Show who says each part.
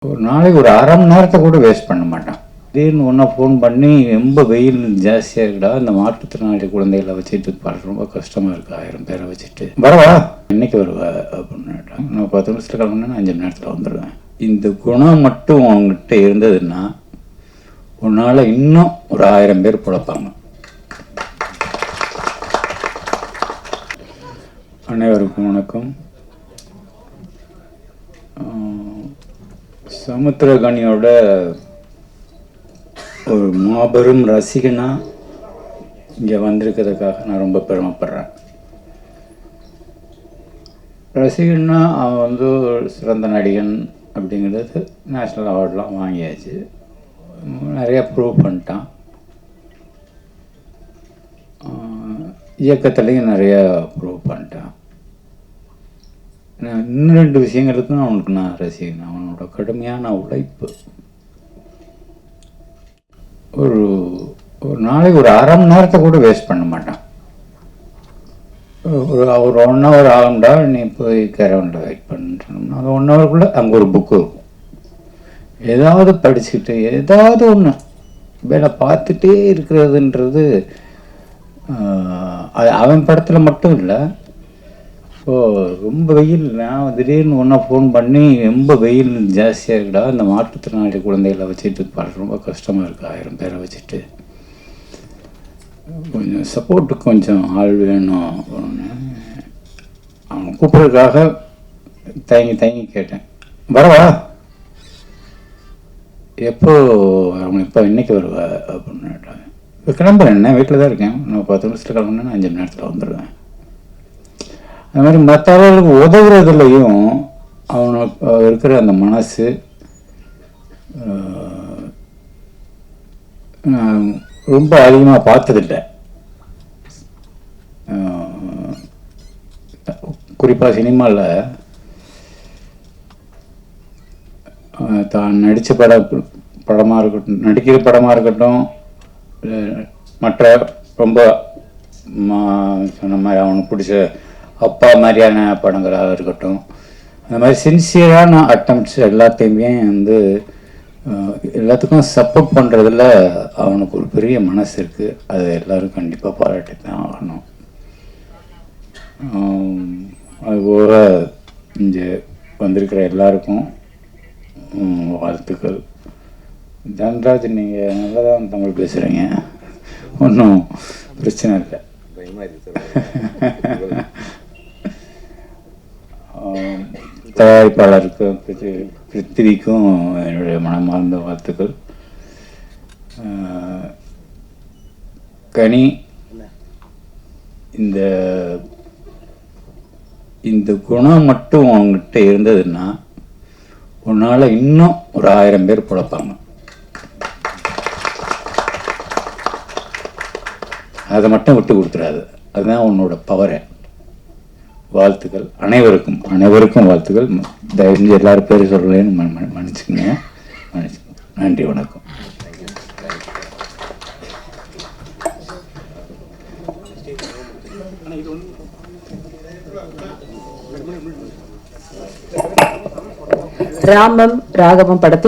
Speaker 1: ஒரு நாளைக்கு ஒரு அரை மணி நேரத்தை கூட வேஸ்ட் பண்ண மாட்டான். திடீர்னு ஒன்றா ஃபோன் பண்ணி ரொம்ப வெயில் ஜாஸ்தியாக இருக்குடா, இந்த மாற்றுத்திறனாளி குழந்தைகளை வச்சுட்டு பாடுற ரொம்ப கஷ்டமாக இருக்குது, 1000 பேரை வச்சுட்டு வரவா இன்னைக்கு வருவா அப்படின்னுட்டான். நான் 10 நிமிஷத்தில் கிளம்புனா 5 மணி நேரத்தில் வந்துடுவேன். இந்த குணம் மட்டும் அவங்ககிட்ட இருந்ததுன்னா ஒரு நாள் இன்னும் ஒரு 1000 பேர் பிழைப்பாங்க. அனைவருக்கும் வணக்கம். சமுத்திரகனியோட ஒரு மாபெரும் ரசிகனா இங்கே வந்திருக்கிறதுக்காக நான் ரொம்ப பெருமைப்படுறேன். ரசிகன்னா அவன் வந்து ஒரு சிறந்த நடிகன் அப்படிங்கிறது நேஷ்னல் அவார்டெலாம் வாங்கியாச்சு, நிறையா ப்ரூவ் பண்ணிட்டான். இயக்கத்துலேயும் நிறையா ப்ரூவ் பண்ணிட்டான். இன்னும் 2 விஷயங்களுக்கும் அவனுக்கு நான் ரசிகன். அவனோட கடுமையான உழைப்பு. ஒரு நாளைக்கு ஒரு அரை மணி நேரத்தை கூட வேஸ்ட் பண்ண மாட்டான். ஒரு 1 hour ஆகும்டா, நீ போய் கேரவனில் வெயிட் பண்ணுறோம்னா அது 1 hourக்குள்ளே அங்கே ஒரு புக்கு இருக்கும். ஏதாவது படிச்சுக்கிட்டு ஏதாவது ஒன்று வேலை பார்த்துட்டே இருக்கிறதுன்றது அவன் படத்தில் மட்டும் இல்லை. ரொம்ப வெயில், நான் திடீர்னு ஒன்றா ஃபோன் பண்ணி ரொம்ப வெயில் ஜாஸ்தியாக இருக்குடா, இந்த மாற்றுத்திறனாளி குழந்தைகளை வச்சுட்டு பாடுற ரொம்ப கஷ்டமாக இருக்குது, 1000 பேரை வச்சுட்டு கொஞ்சம் சப்போர்ட்டுக்கு கொஞ்சம் ஆள் வேணும் அப்படின்னு அவன் கூப்பிட்றதுக்காக தயங்கி கேட்டேன். வரவா எப்போ அவன் இப்போ இன்னைக்கு வருவா அப்படின்னு கேட்டாங்க. இப்போ கிளம்புறேன், என்ன வீட்டில் தான் இருக்கேன், நான் 10 நிமிஷத்தில் கிளம்புனா 5 மணி நேரத்தில் வந்துடுவேன். அது மாதிரி மற்றவர்களுக்கு உதவுறதுலையும் அவனுக்கு இருக்கிற அந்த மனசு ரொம்ப அதிகமாக பார்த்ததில்லை. குறிப்பாக சினிமாவில் தான் நடித்த படமாக இருக்கட்டும், நடிக்கிற படமாக இருக்கட்டும், மற்ற ரொம்ப சொன்ன மாதிரி அவனுக்கு பிடிச்ச அப்பா மாதிரியான படங்களாக இருக்கட்டும், அந்த மாதிரி சின்சியரான அட்டம்ப்ட்ஸ் எல்லாத்தையுமே வந்து எல்லாத்துக்கும் சப்போர்ட் பண்ணுறதுல அவனுக்கு ஒரு பெரிய மனசு இருக்குது. அதை எல்லோரும் கண்டிப்பாக பாராட்டி தான் ஆகணும். அதுபோக இங்கே வந்திருக்கிற எல்லாருக்கும் வாழ்த்துக்கள். தன்ராஜ், நீங்கள் நல்லா தான் தமிழ் பேசுகிறீங்க, ஒன்றும் பிரச்சனை இல்லை. தயாரிப்பாளருக்கும் பிருத்திவிக்கும் என்னுடைய மனமார்ந்த வாழ்த்துக்கள். கனி, இந்த குணம் மட்டும் அவங்ககிட்ட இருந்ததுன்னா ஒரு நாள் இன்னும் ஒரு 1000 பேர் பிழைப்பாங்க. அதை மட்டும் விட்டு கொடுத்துடாது, அதுதான் உன்னோட பவரை. வாழ்த்துக்கள் அனைவருக்கும் வாழ்த்துக்கள். தயவு செஞ்சு எல்லாரும் பேர் சொல்கிறேன்னு மன்னிச்சுக்கங்க. நன்றி, வணக்கம்.
Speaker 2: ராமம் ராகவம் படத்தில்